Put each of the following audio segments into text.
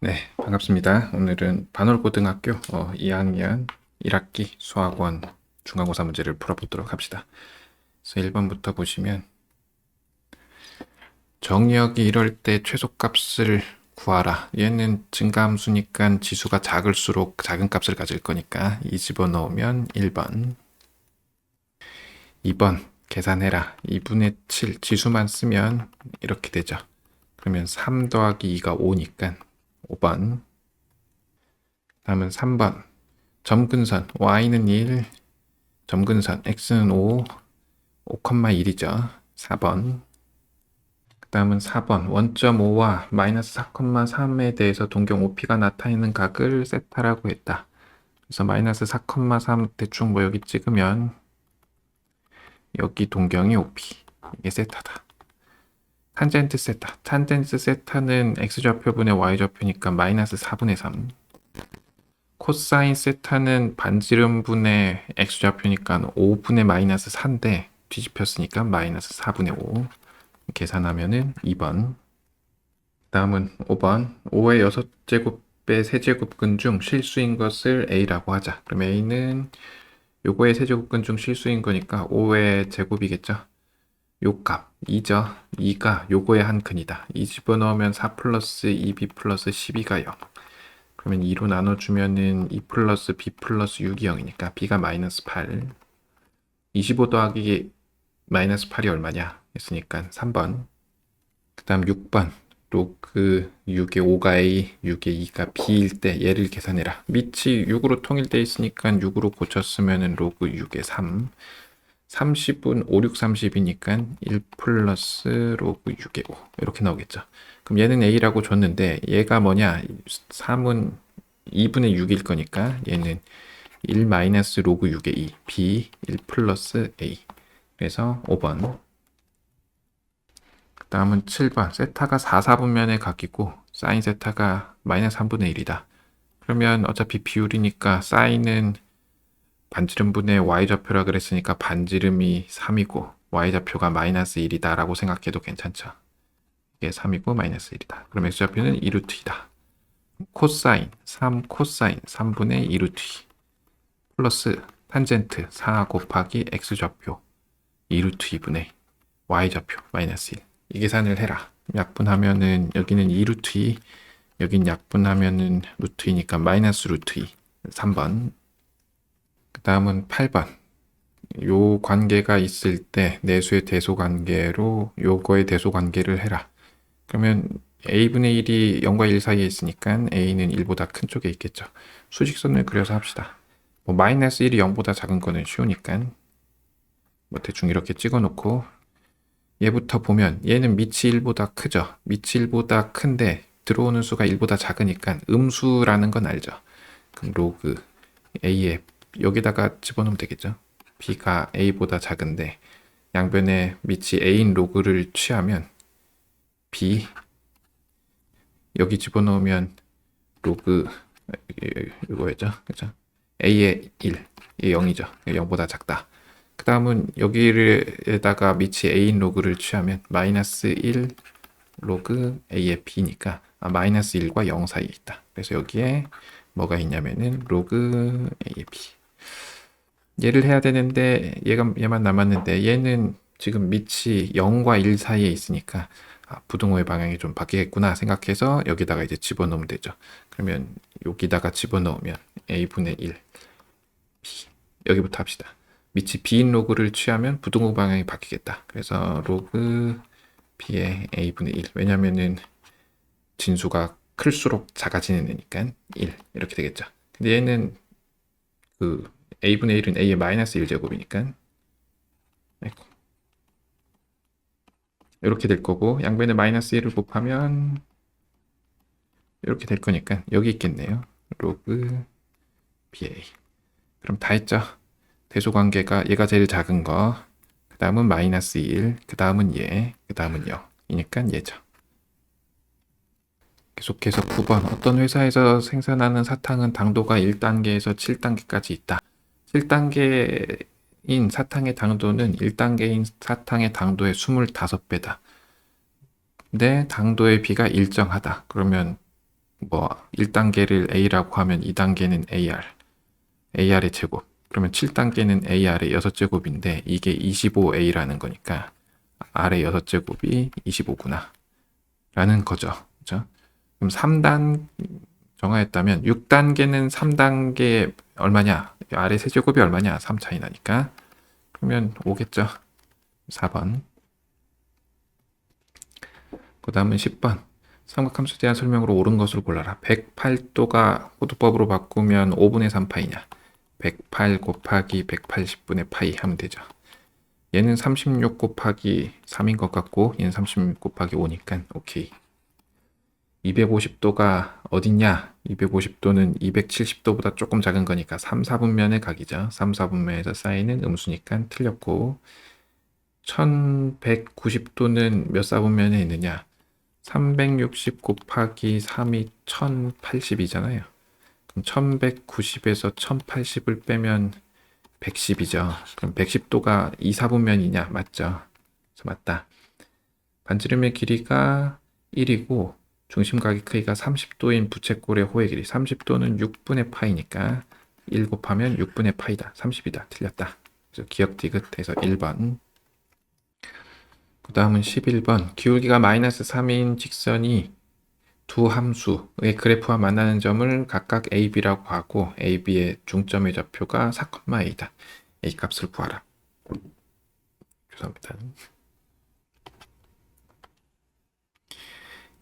네, 반갑습니다. 오늘은 반월고등학교 2학년 1학기 수학원 중간고사 문제를 풀어보도록 합시다. 그래서 1번부터 보시면 정의역이 이럴 때 최소값을 구하라. 얘는 증가함수니까 지수가 작을수록 작은 값을 가질 거니까 이 집어넣으면 1번. 2번 계산해라. 2분의 7 지수만 쓰면 이렇게 되죠. 그러면 3 더하기 2가 5니까 5번. 다음은 3번 점근선 y는 1, 점근선 x는 5, 5,1이죠. 4번. 그 다음은 4번 원점 5와 마이너스 4,3에 대해서 동경 OP가 나타내는 각을 세타라고 했다. 그래서 마이너스 4,3 대충 뭐 여기 찍으면 여기 동경이 OP, 이게 세타다. 탄젠트 세타, 탄젠트 세타는 x좌표분의 y좌표니까 마이너스 4분의 3. 코사인 세타는 반지름분의 x좌표니까 5분의 마이너스 4인데 뒤집혔으니까 마이너스 4분의 5. 계산하면은 2번. 다음은 5번. 5의 6제곱의 세제곱근 중 실수인 것을 A라고 하자. 그럼 A는 요거의 세제곱근 중 실수인 거니까 5의 제곱이겠죠. 요 값 2죠. 2가 요거의 한 칸이다. 2 집어넣으면 4 플러스 2b 플러스 12가 0. 그러면 2로 나눠주면은 2 플러스 b 플러스 6이 0이니까 b가 마이너스 8. 25 더하기 마이너스 8이 얼마냐 했으니까 3번. 그 다음 6번. 로그 6의 5가 a, 6의 2가 b일 때 얘를 계산해라. 밑이 6으로 통일되어 있으니까 6으로 고쳤으면은 로그 6의 3. 30은 5, 6, 30이니까 1 플러스 로그 6의 5 이렇게 나오겠죠. 그럼 얘는 a라고 줬는데 얘가 뭐냐? 3은 2분의 6일 거니까 얘는 1 마이너스 로그 6의 2 b 1 플러스 a. 그래서 5번. 그 다음은 7번. 세타가 4, 4분면의 각이고 사인 세타가 마이너스 3분의 1이다. 그러면 어차피 비율이니까 사인은 반지름분의 y좌표라 그랬으니까 반지름이 3이고 y좌표가 마이너스 1이다 라고 생각해도 괜찮죠. 이게 3이고 마이너스 1이다. 그럼 x좌표는 2루트 2다. 코사인 3 코사인 3분의 2루트 2 플러스 탄젠트 4 곱하기 x좌표 2루트 2분의 y좌표 마이너스 1. 이 계산을 해라. 약분하면은 여기는 2루트 2, 여긴 약분하면은 루트 2니까 마이너스 루트 2. 3번. 그 다음은 8번. 요 관계가 있을 때 내수의 대소 관계로 요거의 대소 관계를 해라. 그러면 a분의 1이 0과 1 사이에 있으니까 a는 1보다 큰 쪽에 있겠죠. 수직선을 그려서 합시다. 뭐 마이너스 1이 0보다 작은 거는 쉬우니까 뭐 대충 이렇게 찍어놓고 얘부터 보면 얘는 밑이 1보다 크죠. 밑이 1보다 큰데 들어오는 수가 1보다 작으니까 음수라는 건 알죠. 그럼 로그 a에 여기다가 집어넣으면 되겠죠. b가 a보다 작은데 양변에 밑이 a인 로그를 취하면 b 여기 집어넣으면 로그 이거였죠. 그죠? a의 1, 이 0이죠. 0보다 작다. 그 다음은 여기에다가 밑이 a인 로그를 취하면 마이너스 1 로그 a의 b니까 마이너스 1과 0 사이에 있다. 그래서 여기에 뭐가 있냐면은 로그 a의 b. 얘를 해야 되는데 얘만 남았는데 얘는 지금 밑이 0과 1 사이에 있으니까 부등호의 방향이 좀 바뀌겠구나 생각해서 여기다가 이제 집어넣으면 되죠. 그러면 여기다가 집어넣으면 a분의 1 b 여기부터 합시다. 밑이 b인 로그를 취하면 부등호 방향이 바뀌겠다. 그래서 로그 b의 a분의 1. 왜냐면은 진수가 클수록 작아지는 애니까 1 이렇게 되겠죠. 근데 얘는 그 a분의 1은 a의 마이너스 1제곱이니까 이렇게 될 거고 양변에 마이너스 1을 곱하면 이렇게 될 거니까 여기 있겠네요. 로그 ba. 그럼 다 했죠. 대소관계가 얘가 제일 작은 거, 그 다음은 마이너스 1, 그 다음은 얘, 그 다음은 0 이니까 얘죠. 계속해서 9번. 어떤 회사에서 생산하는 사탕은 당도가 1단계에서 7단계까지 있다. 7단계인 사탕의 당도는 1단계인 사탕의 당도의 25배다. 근데 당도의 비가 일정하다. 그러면 뭐 1단계를 A라고 하면 2단계는 AR의 제곱. 그러면 7단계는 AR의 6제곱인데 이게 25A라는 거니까 R의 6제곱이 25구나 라는 거죠. 그죠? 그럼 3단 정하였다면 6단계는 3단계 얼마냐? R의 세제곱이 얼마냐? 3 차이 나니까. 그러면 5겠죠. 4번. 그 다음은 10번. 삼각함수에 대한 설명으로 옳은 것을 골라라. 108도가 호두법으로 바꾸면 5분의 3파이냐? 108 곱하기 180분의 파이 하면 되죠. 얘는 36 곱하기 3인 것 같고 얘는 36 곱하기 5니까 오케이. 250도가 어딨냐? 250도는 270도보다 조금 작은 거니까 3, 4분면의 각이죠. 3, 4분면에서 쌓이는 음수니까 틀렸고 1190도는 몇 사분면에 있느냐? 360 곱하기 3이 1080이잖아요. 그럼 1190에서 1080을 빼면 110이죠. 그럼 110도가 2, 4분면이냐? 맞죠? 그래서 맞다. 반지름의 길이가 1이고 중심각의 크기가 30도인 부채꼴의 호의 길이 30도는 6분의 파이니까 1 곱하면 6분의 파이다. 30이다. 틀렸다. 그래서 기억 디귿해서 1번. 그 다음은 11번. 기울기가 마이너스 3인 직선이 두 함수의 그래프와 만나는 점을 각각 A, B라고 하고 A, B의 중점의 좌표가 4,A다. A 값을 구하라. 죄송합니다.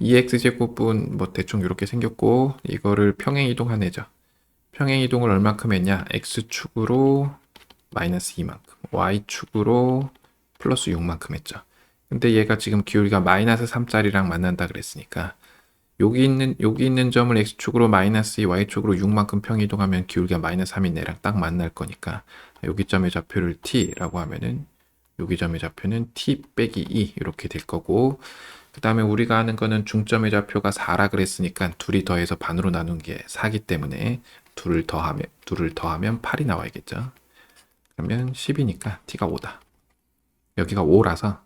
2x제곱은 뭐 대충 이렇게 생겼고 이거를 평행 이동한 애죠. 평행 이동을 얼만큼 했냐? x축으로 마이너스 2만큼, y축으로 플러스 6만큼 했죠. 근데 얘가 지금 기울기가 마이너스 3짜리랑 만난다 그랬으니까 여기 있는 점을 x축으로 마이너스 2, y축으로 6만큼 평행 이동하면 기울기가 마이너스 3인 얘랑 딱 만날 거니까 여기 점의 좌표를 t라고 하면은 여기 점의 좌표는 t 빼기 2 이렇게 될 거고 그 다음에 우리가 하는 거는 중점의 좌표가 4라 그랬으니까 둘이 더해서 반으로 나눈 게 4기 때문에 둘을 더하면 8이 나와야겠죠. 그러면 10이니까 t가 5다. 여기가 5라서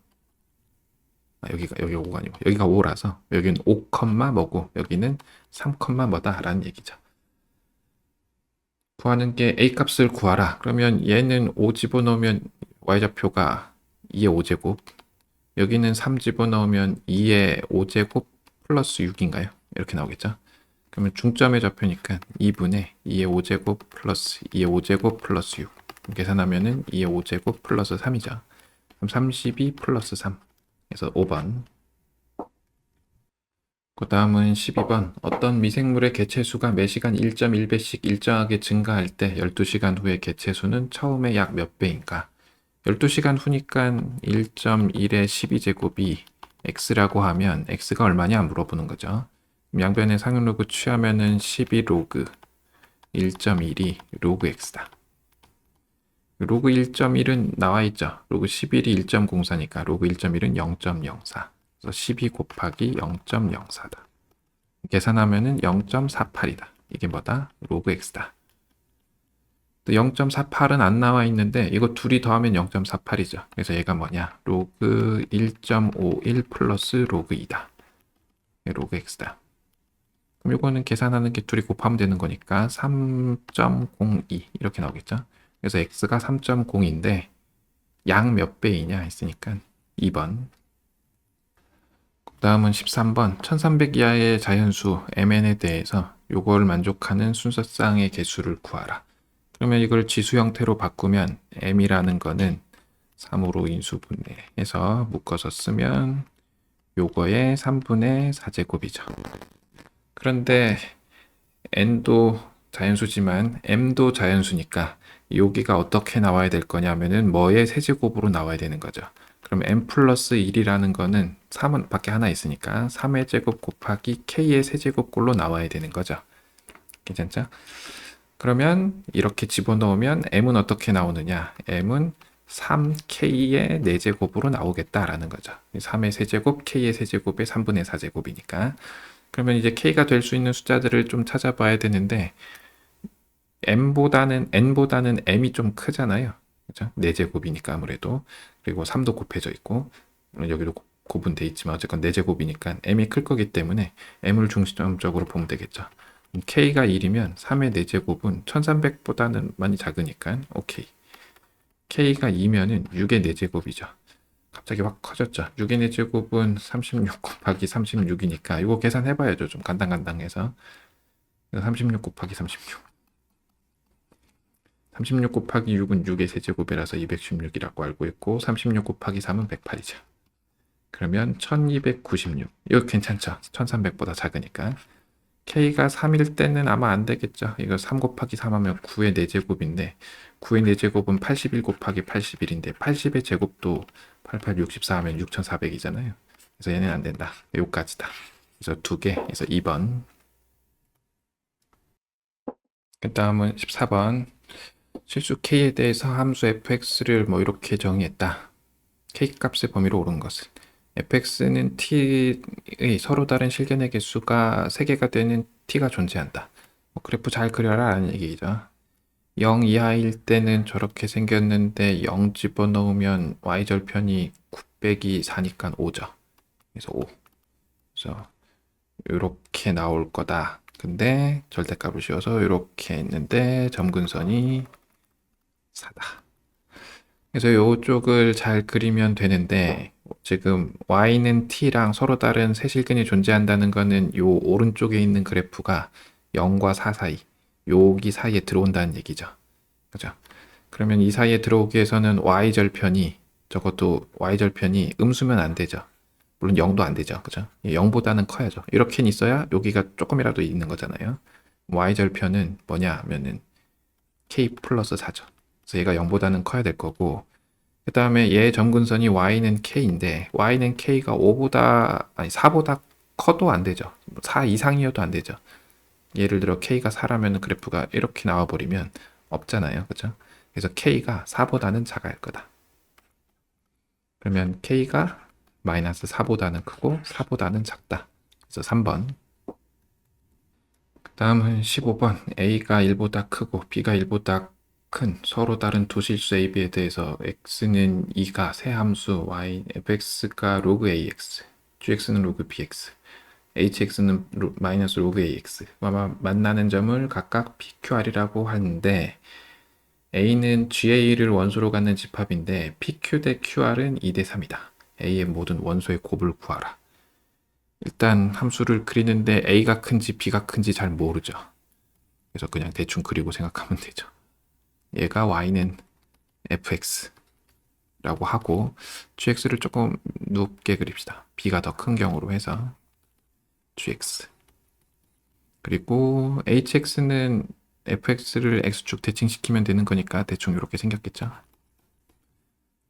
여기가 5가 아니고 여기가 5라서 여기는 5, 뭐고 여기는 3, 뭐다라는 얘기죠. 구하는 게 a 값을 구하라. 그러면 얘는 5 집어넣으면 y좌표가 2의 5제곱 여기는 3 집어넣으면 2의 5제곱 플러스 6인가요? 이렇게 나오겠죠? 그러면 중점의 좌표니까 2분의 2의 5제곱 플러스 2의 5제곱 플러스 6 계산하면은 2의 5제곱 플러스 3이죠. 그럼 32 플러스 3 그래서 5번. 그 다음은 12번. 어떤 미생물의 개체수가 매시간 1.1배씩 일정하게 증가할 때 12시간 후에 개체수는 처음에 약 몇 배인가? 12시간 후니까 1.1의 12제곱이 x라고 하면 x가 얼마냐 물어보는 거죠. 양변에 상용로그 취하면은 12 로그 1.1이 로그 x다. 로그 1.1은 나와 있죠. 로그 11이 1.04니까 로그 1.1은 0.04. 그래서 12 곱하기 0.04다. 계산하면은 0.48이다. 이게 뭐다? 로그 x다. 0.48은 안 나와 있는데 이거 둘이 더하면 0.48이죠. 그래서 얘가 뭐냐? 로그 1.51 플러스 로그 2다. 로그 x다. 그럼 이거는 계산하는 게 둘이 곱하면 되는 거니까 3.02 이렇게 나오겠죠. 그래서 x가 3.0인데 양 몇 배이냐 했으니까 2번. 그 다음은 13번 1300 이하의 자연수 mn에 대해서 요걸 만족하는 순서쌍의 개수를 구하라. 그러면 이걸 지수 형태로 바꾸면 m이라는 거는 3으로 인수분해해서 묶어서 쓰면 요거의 3분의 4제곱이죠. 그런데 n도 자연수지만 m도 자연수니까 여기가 어떻게 나와야 될 거냐면은 뭐의 세제곱으로 나와야 되는 거죠. 그럼 m 플러스 1이라는 거는 3은 밖에 하나 있으니까 3의 제곱 곱하기 k의 세제곱꼴로 나와야 되는 거죠. 괜찮죠? 그러면 이렇게 집어넣으면 m은 어떻게 나오느냐? m은 3k의 4제곱으로 나오겠다라는 거죠. 3의 세제곱, k의 세제곱의 3분의 4제곱이니까. 그러면 이제 k가 될 수 있는 숫자들을 좀 찾아봐야 되는데 n보다는 m이 좀 크잖아요. 그죠? 4제곱이니까 아무래도. 그리고 3도 곱해져 있고 여기도 곱은 돼 있지만 어쨌건 4제곱이니까 m이 클 거기 때문에 m을 중점적으로 보면 되겠죠. k가 1이면 3의 4제곱은 1300보다는 많이 작으니까 오케이. k가 2면은 6의 4제곱이죠. 갑자기 확 커졌죠. 6의 4제곱은 36 곱하기 36이니까 이거 계산해봐야죠. 좀 간당간당해서 36 곱하기 36 36 곱하기 6은 6의 세제곱이라서 216이라고 알고 있고 36 곱하기 3은 108이죠. 그러면 1296. 이거 괜찮죠? 1300보다 작으니까. k가 3일 때는 아마 안 되겠죠. 이거 3 곱하기 3 하면 9의 4제곱인데 9의 4제곱은 81 곱하기 81인데 80의 제곱도 88, 64 하면 6400이잖아요. 그래서 얘는 안 된다. 요까지다. 그래서 2개. 그래서 2번. 그 다음은 14번. 실수 k에 대해서 함수 fx를 뭐 이렇게 정의했다. k 값의 범위로 옳은 것은 fx는 t의 서로 다른 실견의 개수가 3개가 되는 t가 존재한다. 그래프 잘 그려라 라는 얘기죠. 0 이하일 때는 저렇게 생겼는데 0 집어넣으면 y절편이 9 빼기 4니까 5죠. 그래서 5. 그래서 이렇게 나올 거다. 근데 절대값을 씌워서 이렇게 했는데 점근선이 4다. 그래서 이쪽을 잘 그리면 되는데 지금 y는 t랑 서로 다른 세실근이 존재한다는 거는 요 오른쪽에 있는 그래프가 0과 4 사이, 여기 사이에 들어온다는 얘기죠. 그죠? 그러면 이 사이에 들어오기 위해서는 y절편이 적어도 y절편이 음수면 안 되죠. 물론 0도 안 되죠. 그죠? 0보다는 커야죠. 이렇게는 있어야 여기가 조금이라도 있는 거잖아요. y절편은 뭐냐 하면은 k 플러스 4죠. 그래서 얘가 0보다는 커야 될 거고 그 다음에 얘 점근선이 y는 k인데 y는 k가 5보다 아니 4보다 커도 안 되죠. 4 이상이어도 안 되죠. 예를 들어 k가 4라면 그래프가 이렇게 나와버리면 없잖아요. 그죠? 그래서 k가 4보다는 작아야 할 거다. 그러면 k가 마이너스 4보다는 크고 4보다는 작다. 그래서 3번. 그 다음은 15번. a가 1보다 크고 b가 1보다 큰 서로 다른 두 실수 a, b에 대해서 x는 2가 세 함수 y, fx가 로그 ax, gx는 로그 bx, hx는 마이너스 로그 ax와 만나는 점을 각각 pqr이라고 하는데 a는 ga를 원소로 갖는 집합인데 pq 대 qr은 2대 3이다. a의 모든 원소의 곱을 구하라. 일단 함수를 그리는데 a가 큰지 b가 큰지 잘 모르죠. 그래서 그냥 대충 그리고 생각하면 되죠. 얘가 y는 fx라고 하고 gx를 조금 높게 그립시다. b가 더 큰 경우로 해서 gx 그리고 hx는 fx를 x축 대칭시키면 되는 거니까 대충 이렇게 생겼겠죠.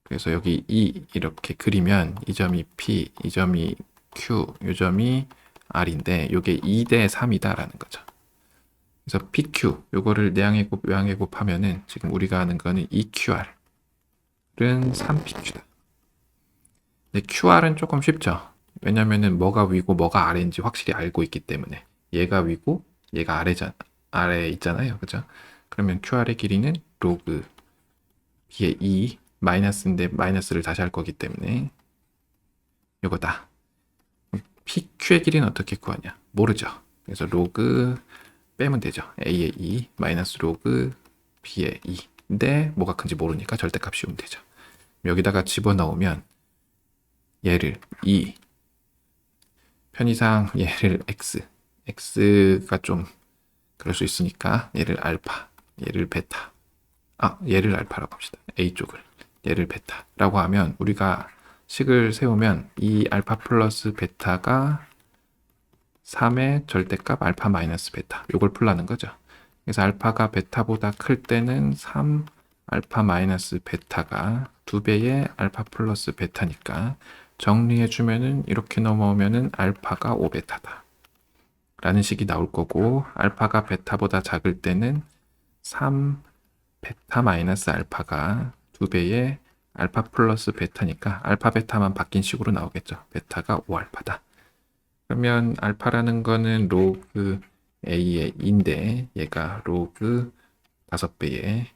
그래서 여기 이렇게 그리면 이 점이 p, 이 점이 q, 이 점이 r인데 이게 2대 3이다 라는 거죠. 그래서 PQ, 요거를 내항의 곱, 외항의 곱 하면은 지금 우리가 아는 거는 EQR은 3PQ다. 근데 QR은 조금 쉽죠. 왜냐면은 뭐가 위고 뭐가 아래인지 확실히 알고 있기 때문에 얘가 위고 얘가 아래 있잖아요. 그죠? 그러면 QR의 길이는 로그 B의 2 마이너스인데 마이너스를 다시 할 거기 때문에 요거다. PQ의 길이는 어떻게 구하냐? 모르죠. 그래서 로그 빼면 되죠. a의 2 마이너스 로그 b의 2인데 뭐가 큰지 모르니까 절대값 씌우면 되죠. 여기다가 집어넣으면 얘를 2 편의상 얘를 x가 좀 그럴 수 있으니까 얘를 알파 얘를 베타 얘를 알파라고 합시다. a쪽을 얘를 베타라고 하면 우리가 식을 세우면 이 알파 플러스 베타가 3의 절대값 알파 마이너스 베타 요걸 풀라는 거죠. 그래서 알파가 베타보다 클 때는 3 알파 마이너스 베타가 2배의 알파 플러스 베타니까 정리해 주면은 이렇게 넘어오면은 알파가 5베타다 라는 식이 나올 거고 알파가 베타보다 작을 때는 3 베타 마이너스 알파가 2배의 알파 플러스 베타니까 알파 베타만 바뀐 식으로 나오겠죠. 베타가 5알파다. 그러면 알파라는 거는 로그 a의 2인데 얘가 로그 5배의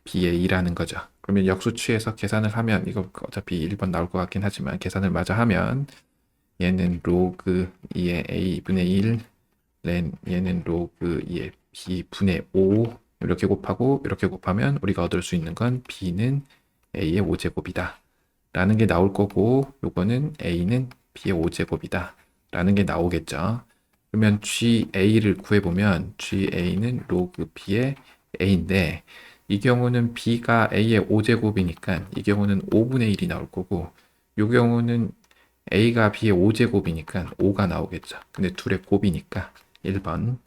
b의 2라는 거죠. 그러면 역수 취해서 계산을 하면 이거 어차피 1번 나올 것 같긴 하지만 계산을 마저 하면 얘는 로그 2의 a분의 1 렌 얘는 로그 2의 b분의 5 이렇게 곱하고 이렇게 곱하면 우리가 얻을 수 있는 건 b는 a의 5제곱이다 라는 게 나올 거고 요거는 a는 b의 5제곱이다 라는 게 나오겠죠. 그러면 GA를 구해보면 GA는 로그 B의 A인데 이 경우는 B가 A의 5제곱이니까 이 경우는 5분의 1이 나올 거고 이 경우는 A가 B의 5제곱이니까 5가 나오겠죠. 근데 둘의 곱이니까 1번.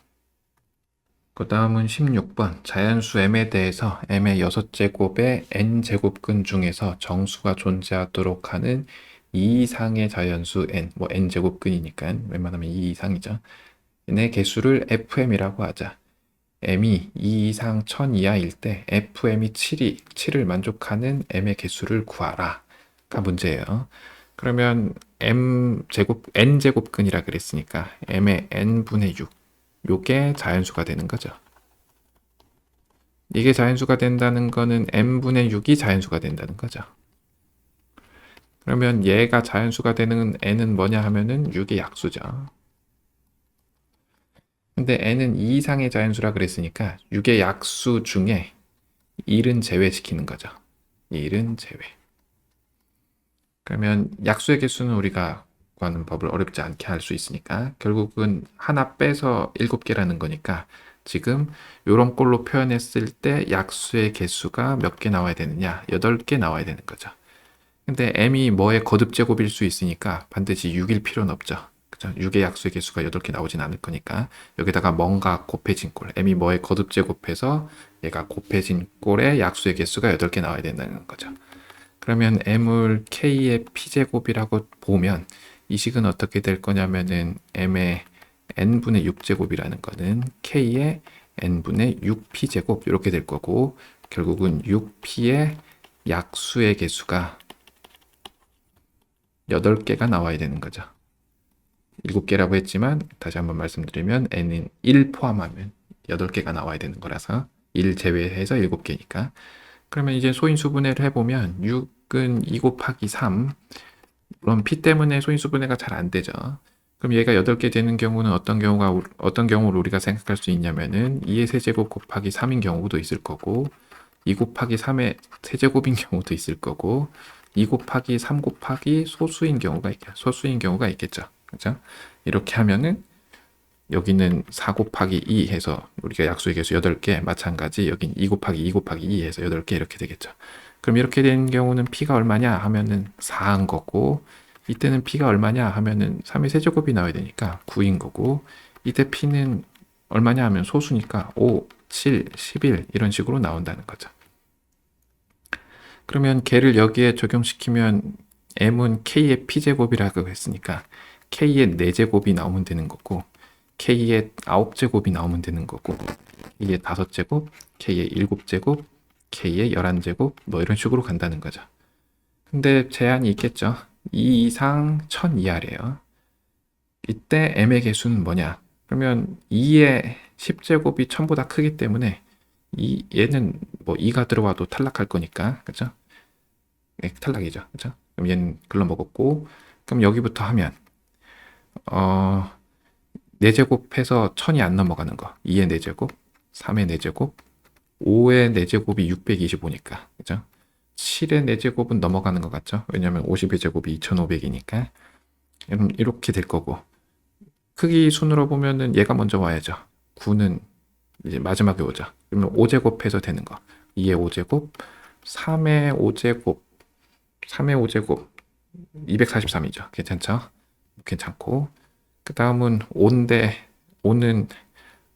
그 다음은 16번 자연수 m에 대해서 m의 6제곱의 n제곱근 중에서 정수가 존재하도록 하는 2 이상의 자연수 n, 뭐 n제곱근이니까 웬만하면 2 이상이죠. 의 개수를 fm이라고 하자. m이 2 이상 1000 이하일 때 fm이 7을 만족하는 m의 개수를 구하라 가 문제예요. 그러면 n제곱근이라 그랬으니까 m의 n분의 6 요게 자연수가 되는 거죠. 이게 자연수가 된다는 거는 n분의 6이 자연수가 된다는 거죠. 그러면 얘가 자연수가 되는 n은 뭐냐 하면은 6의 약수죠. 근데 n은 2 이상의 자연수라 그랬으니까 6의 약수 중에 1은 제외시키는 거죠. 1은 제외. 그러면 약수의 개수는 우리가 구하는 법을 어렵지 않게 할 수 있으니까 결국은 하나 빼서 7개라는 거니까 지금 이런 꼴로 표현했을 때 약수의 개수가 몇 개 나와야 되느냐? 8개 나와야 되는 거죠. 근데 m이 뭐의 거듭제곱일 수 있으니까 반드시 6일 필요는 없죠. 그죠? 6의 약수의 개수가 8개 나오진 않을 거니까 여기다가 뭔가 곱해진 꼴 m이 뭐의 거듭제곱해서 얘가 곱해진 꼴의 약수의 개수가 8개 나와야 된다는 거죠. 그러면 m을 k의 p제곱이라고 보면 이 식은 어떻게 될 거냐면은 m의 n분의 6제곱이라는 거는 k의 n분의 6p제곱 이렇게 될 거고 결국은 6p의 약수의 개수가 8개가 나와야 되는 거죠. 7개라고 했지만 다시 한번 말씀드리면 n은 1 포함하면 8개가 나와야 되는 거라서 1 제외해서 7개니까 그러면 이제 소인수분해를 해보면 6은 2 곱하기 3 물론 p 때문에 소인수분해가 잘 안 되죠. 그럼 얘가 8개 되는 경우는 어떤 경우를 우리가 생각할 수 있냐면은 2의 세제곱 곱하기 3인 경우도 있을 거고 2 곱하기 3의 세제곱인 경우도 있을 거고 2 곱하기 3 곱하기 소수인 경우가 있겠죠. 그죠? 이렇게 하면은 여기는 4 곱하기 2 해서 우리가 약수의 개수 8개 마찬가지 여긴 2 곱하기 2 곱하기 2 해서 8개 이렇게 되겠죠. 그럼 이렇게 된 경우는 p가 얼마냐 하면은 4인 거고 이때는 p가 얼마냐 하면은 3의 세제곱이 나와야 되니까 9인 거고 이때 p는 얼마냐 하면 소수니까 5, 7, 11 이런 식으로 나온다는 거죠. 그러면 걔를 여기에 적용시키면 m은 k의 p제곱이라고 했으니까 k의 4제곱이 나오면 되는 거고 k의 9제곱이 나오면 되는 거고 k의 5제곱, k의 7제곱, k의 11제곱 뭐 이런 식으로 간다는 거죠. 근데 제한이 있겠죠. 2 이상 1000 이하래요. 이때 m의 개수는 뭐냐? 그러면 2의 10제곱이 1000보다 크기 때문에 얘는 뭐 2가 들어와도 탈락할 거니까 그죠? 네, 탈락이죠. 그죠? 그럼 얘는 글러먹었고 그럼 여기부터 하면 4제곱해서 1000이 안 넘어가는 거 2의 4제곱, 3의 4제곱, 5의 4제곱이 625니까 그죠? 7의 4제곱은 넘어가는 것 같죠? 왜냐면 50의 제곱이 2500이니까 이렇게 될 거고 크기 순으로 보면은 얘가 먼저 와야죠. 9는 이제 마지막에 오죠. 그러면 5제곱해서 되는 거 2의 5제곱, 3의 5제곱 243이죠. 괜찮죠? 괜찮고 그 다음은 5인데 5는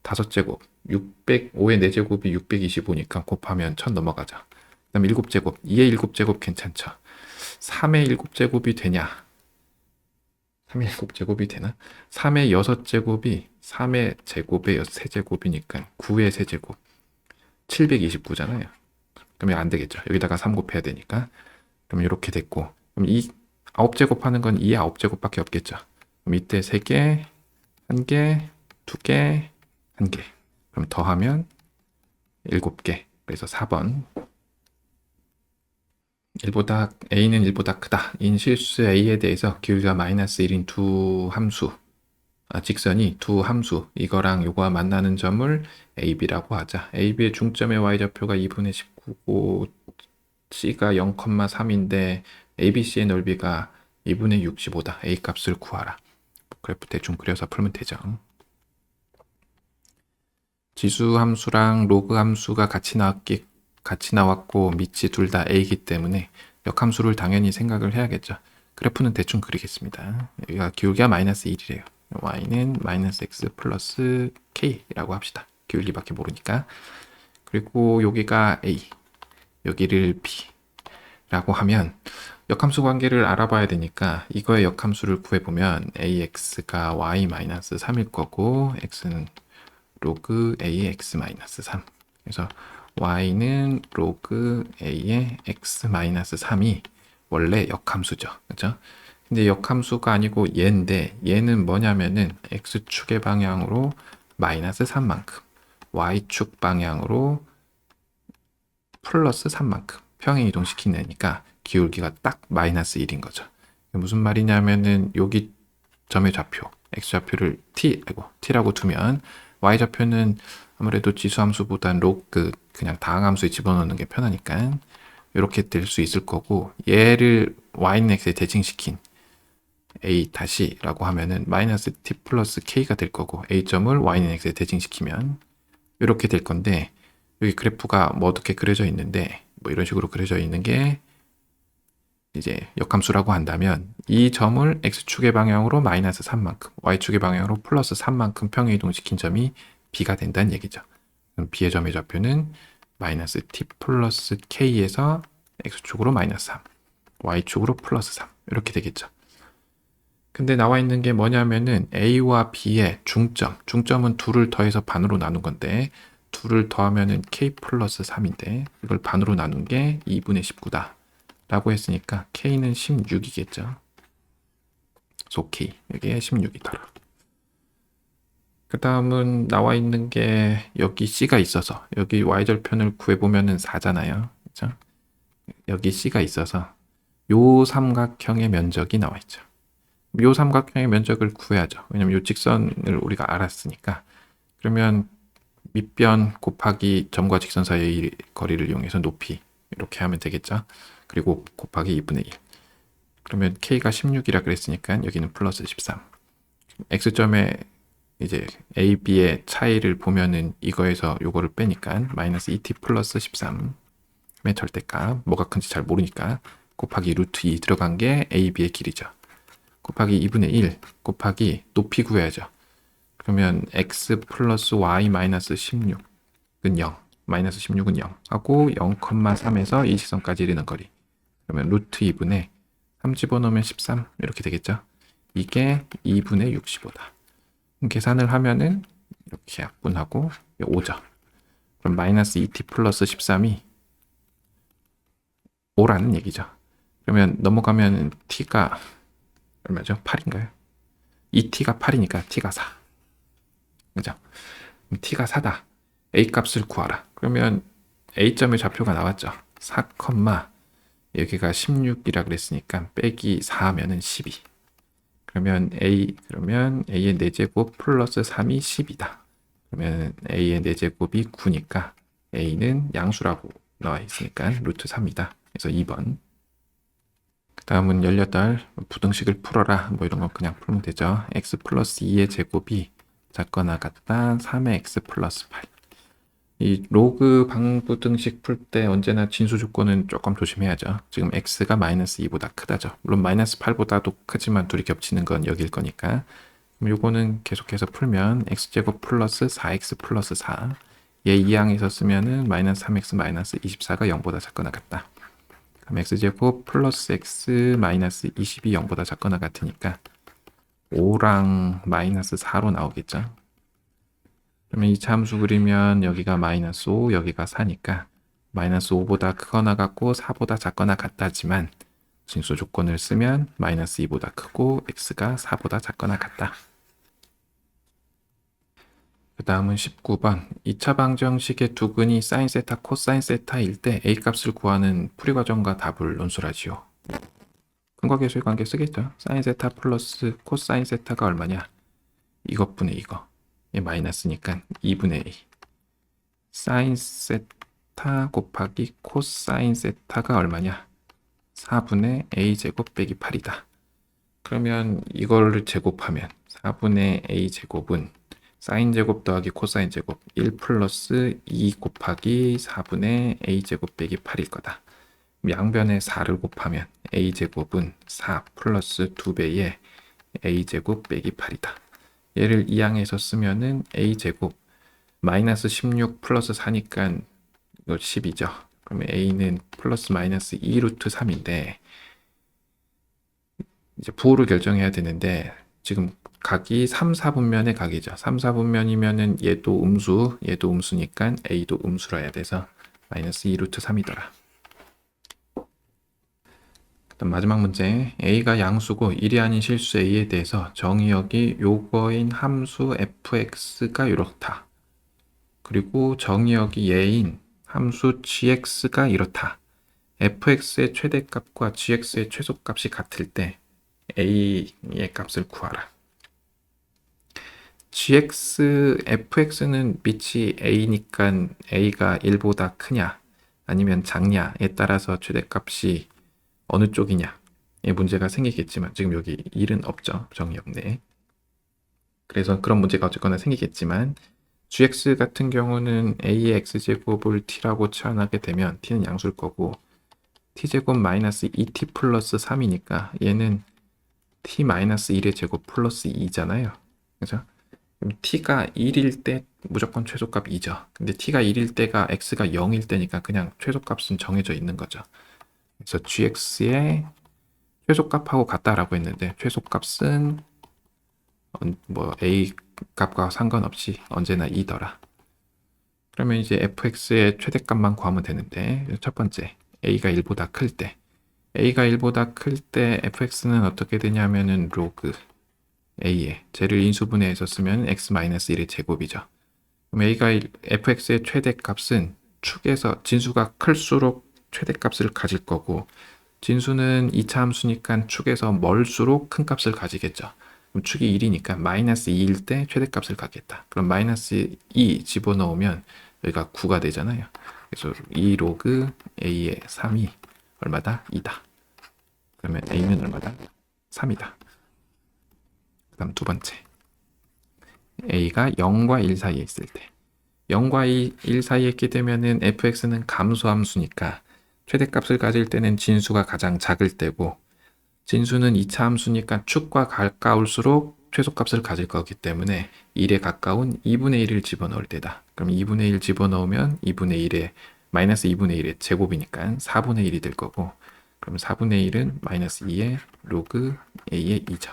5제곱 5의 4제곱이 625니까 곱하면 1000 넘어가죠. 그 다음 7제곱 2의 7제곱 괜찮죠. 3의 7제곱이 되냐 3의 7제곱이 되나 3의 6제곱이 3의 제곱의 3제곱이니까 9의 세제곱 729잖아요. 그러면 안 되겠죠. 여기다가 3 곱해야 되니까 그럼 이렇게 됐고 그럼 이 9제곱 하는 건 2의 9제곱밖에 없겠죠. 그럼 이때 3개 1개 2개 1개 그럼 더하면 7개 그래서 4번 a는 1보다 크다. 인 실수 a에 대해서 기울기가 마이너스 1인 두 함수, 직선이 두 함수, 이거랑 요거와 만나는 점을 AB라고 하자. AB의 중점의 y좌표가 2분의 19고 C가 0,3인데 ABC의 넓이가 2분의 65다. A 값을 구하라. 그래프 대충 그려서 풀면 되죠. 지수 함수랑 로그 함수가 같이 나왔고 밑이 둘 다 a이기 때문에 역함수를 당연히 생각을 해야겠죠. 그래프는 대충 그리겠습니다. 여기가 기울기가 마이너스 1이래요. y는 마이너스 x 플러스 k라고 합시다. 기울기밖에 모르니까. 그리고 여기가 a, 여기를 b라고 하면 역함수 관계를 알아봐야 되니까 이거의 역함수를 구해보면 ax가 y 마이너스 3일 거고 x는 로그 a의 x 마이너스 3. 그래서 y는 로그 a의 x 마이너스 3이 원래 역함수죠. 그죠? 근데 역함수가 아니고 얘인데 얘는 뭐냐면은 x축의 방향으로 마이너스 3만큼, y축 방향으로 플러스 3만큼 평행 이동시킨 애니까 기울기가 딱 마이너스 1인 거죠. 무슨 말이냐면은 여기 점의 좌표, x좌표를 t라고 두면 y좌표는 아무래도 지수함수보단 로그 그냥 다항함수에 집어넣는 게 편하니까 이렇게 될 수 있을 거고, 얘를 y는 x에 대칭시킨 a 다시라고 하면은 마이너스 t 플러스 k가 될 거고, a점을 y는 x에 대칭시키면 이렇게 될 건데, 여기 그래프가 뭐 어떻게 그려져 있는데 뭐 이런 식으로 그려져 있는 게 이제 역함수라고 한다면 이 점을 x축의 방향으로 마이너스 3만큼, y축의 방향으로 플러스 3만큼 평행 이동시킨 점이 b가 된다는 얘기죠. 그럼 b의 점의 좌표는 마이너스 t 플러스 k에서 x축으로 마이너스 3, y축으로 플러스 3 이렇게 되겠죠. 근데 나와 있는 게 뭐냐면은 a와 b의 중점은 둘을 더해서 반으로 나눈 건데 둘을 더하면은 k 플러스 3인데 이걸 반으로 나눈 게 2분의 19다. 라고 했으니까 K는 16이겠죠. So K. 여기에 16이더라. 그 다음은 나와 있는 게 여기 C가 있어서 여기 Y절편을 구해보면은 4잖아요. 그죠? 여기 C가 있어서 요 삼각형의 면적이 나와 있죠. 요 삼각형의 면적을 구해야죠. 왜냐면 요 직선을 우리가 알았으니까. 그러면 밑변 곱하기 점과 직선 사이의 거리를 이용해서 높이 이렇게 하면 되겠죠. 그리고 곱하기 2분의 1. 그러면 k가 16이라 그랬으니까 여기는 플러스 13. x점에 이제 a, b의 차이를 보면은 이거에서 요거를 빼니까 마이너스 2t 플러스 13의 절대값, 뭐가 큰지 잘 모르니까 곱하기 루트 2 들어간 게 a, b의 길이죠. 곱하기 2분의 1 곱하기 높이 구해야죠. 그러면 x 플러스 y 마이너스 16은 0, 마이너스 16은 0 하고 0,3에서 이 지점까지 이르는 거리. 그러면 루트 2분의 3 집어넣으면 13 이렇게 되겠죠. 이게 2분의 65다. 계산을 하면은 이렇게 약분하고 5죠. 그럼 마이너스 2t 플러스 13이 5라는 얘기죠. 그러면 넘어가면 t가 얼마죠? 8인가요? 2t가 8이니까 t가 4. 그죠? 그럼 t가 4다. a 값을 구하라. 그러면 a점의 좌표가 나왔죠. 4, 여기가 16이라 그랬으니까 빼기 4 하면은 12. 그러면 a의 4제곱 플러스 3이 10이다. 그러면 a의 4제곱이 9니까 a는 양수라고 나와 있으니까 루트 3이다. 그래서 2번. 그 다음은 18. 부등식을 풀어라. 뭐 이런 거 그냥 풀면 되죠. x 플러스 2의 제곱이 작거나 같다 3의 x 플러스 8. 이 로그 방부등식 풀 때 언제나 진수 조건은 조금 조심해야죠. 지금 x가 마이너스 2보다 크다죠. 물론 마이너스 8보다도 크지만 둘이 겹치는 건 여길 거니까. 그럼 요거는 계속해서 풀면 x제곱 플러스 4x 플러스 4. 얘 2항에서 쓰면은 마이너스 3x 마이너스 24가 0보다 작거나 같다. 그럼 x제곱 플러스 x 마이너스 20이 0보다 작거나 같으니까 5랑 마이너스 4로 나오겠죠. 그러면 이 함수 그리면 여기가 마이너스 5, 여기가 4니까 마이너스 5보다 크거나 같고 4보다 작거나 같다지만 진수 조건을 쓰면 마이너스 2보다 크고 x가 4보다 작거나 같다. 그 다음은 19번. 2차 방정식의 두 근이 사인 세타, 코사인 세타일 때 A 값을 구하는 풀이 과정과 답을 논술하지요. 근과계수의 관계 쓰겠죠. 사인 세타 플러스 코사인 세타가 얼마냐? 이것분의 이거. 얘 마이너스니까 2분의 A. 사인 세타 곱하기 코사인 세타가 얼마냐? 4분의 A 제곱 빼기 8이다. 그러면 이걸 제곱하면 4분의 A 제곱은 사인 제곱 더하기 코사인 제곱 1 플러스 2 곱하기 4분의 A 제곱 빼기 8일 거다. 양변에 4를 곱하면 A 제곱은 4 플러스 2배의 A 제곱 빼기 8이다. 얘를 이 항에서 쓰면은 A 제곱 마이너스 16 플러스 4니까 이거 10이죠. 그러면 A는 플러스 마이너스 2 루트 3인데 이제 부호를 결정해야 되는데 지금 각이 3, 4분면의 각이죠. 3, 4분면이면은 얘도 음수, 얘도 음수니까 A도 음수라 해야 돼서 마이너스 2 루트 3이더라. 그다음 마지막 문제. A가 양수고 1이 아닌 실수 A에 대해서 정의역이 요거인 함수 fx가 이렇다. 그리고 정의역이 얘인 함수 gx가 이렇다. fx의 최대값과 gx의 최소값이 같을 때 A의 값을 구하라. fx는 밑이 A니까 A가 1보다 크냐 아니면 작냐에 따라서 최대값이 어느 쪽이냐 이 문제가 생기겠지만 지금 여기 1은 없죠. 정의 없네. 그래서 그런 문제가 어쨌거나 생기겠지만 gx 같은 경우는 a의 x제곱을 t라고 치환하게 되면 t는 양수일 거고 t제곱 마이너스 2t 플러스 3이니까 얘는 t 마이너스 1의 제곱 플러스 2잖아요. 그죠? 그럼 t가 1일 때 무조건 최소값 2죠. 근데 t가 1일 때가 x가 0일 때니까 그냥 최소값은 정해져 있는 거죠. 그래서 gx의 최소값하고 같다라고 했는데 최소값은 뭐 a 값과 상관없이 언제나 2더라. 그러면 이제 fx의 최대값만 구하면 되는데 첫 번째 a가 1보다 클 때 a가 1보다 클 때 fx는 어떻게 되냐면은 로그 a에 쟤를 인수분해해서 쓰면 x-1의 제곱이죠. 그럼 fx의 최대값은 축에서 진수가 클수록 최대값을 가질 거고 진수는 2차 함수니까 축에서 멀수록 큰 값을 가지겠죠. 그럼 축이 1이니까 마이너스 2일 때 최대값을 갖겠다. 그럼 마이너스 2 집어넣으면 여기가 9가 되잖아요. 그래서 2 로그 a의 3이 얼마다? 2다. 그러면 a는 얼마다? 3이다. 그 다음 두 번째 a가 0과 1 사이에 있을 때 0과 1 사이에 있게 되면은 fx는 감소함수니까 최대값을 가질 때는 진수가 가장 작을 때고 진수는 2차 함수니까 축과 가까울수록 최소값을 가질 거기 때문에 1에 가까운 2분의 1을 집어넣을 때다. 그럼 2분의 1 집어넣으면 2분의 1에 마이너스 2분의 1의 제곱이니까 4분의 1이 될 거고 그럼 4분의 1은 마이너스 2의 로그 a의 2죠.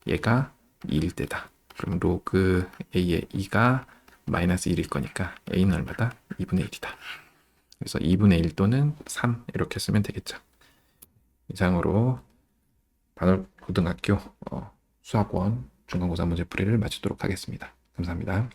얘가 2일 때다. 그럼 로그 a의 2가 마이너스 1일 거니까 a는 얼마다? 2분의 1이다. 그래서 2분의 1 또는 3 이렇게 쓰면 되겠죠. 이상으로 반월고등학교 수학원 중간고사 문제풀이를 마치도록 하겠습니다. 감사합니다.